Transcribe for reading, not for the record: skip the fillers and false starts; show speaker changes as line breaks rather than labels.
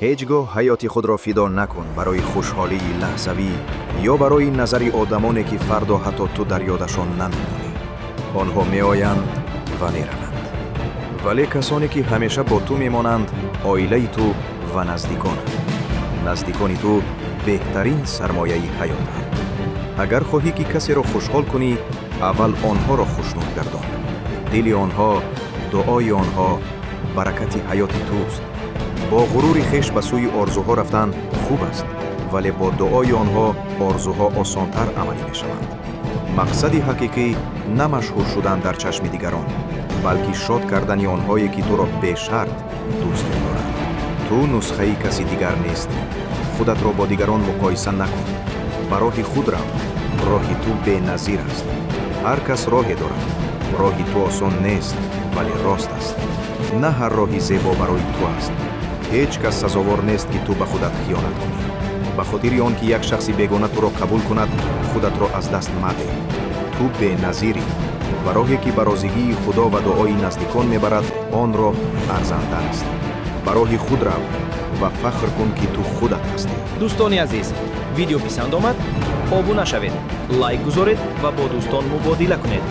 ҳеҷ гоҳ ҳаёти худро фидо накун барои хушҳолии лаҳзавӣ ё барои назари одамоне ки фардо ҳатто ту дар ёдашон намемонӣ. онҳо меоянд ва мераванд, вале касоне ки ҳамеша бо ту мемонанд оилаи ту ва наздиконат. наздикони ту беҳтарин сармояи ҳаётанд. агар хоҳӣ ки касеро хушҳол кунӣ, аввал онҳоро хушнуд гардон. дили онҳо, дуои онҳо баракати ҳаёти туст. бо ғурури хеш ба сӯи орзуҳо рафтан хуб аст, вале бо дуои онҳо орзуҳо осонтар амалӣ мешаванд. мақсади ҳақиқӣ на машҳур шудан дар чашми дигарон, балки шод кардани онҳое ки туро бешарт дӯст медоранд. ту нусхаи каси дигар нести. худатро бо дигарон муқоиса накун. ба роҳи худ рав. роҳи ту беназир аст. ҳар кас роҳе дорад. роҳи ту осон нест, вале рост аст. на ҳар роҳи зебо барои ту аст. ҳеҷ кас сазовор нест ки ту ба худат хиёнат кунӣ. ба хотири он ки як шахси бегона туро қабул кунад, худатро аз даст маде. ту беназирӣ ва роҳе ки ба розигии худо ва дуои наздикон мебарад, он роҳ арзанда аст. ба роҳи худ рав ва фахр кун ки ту худат ҳастӣ.
дӯстони азиз, видео писанд омад? обуна шавед, лайк гузоред ва бо дӯстон мубодила кунед.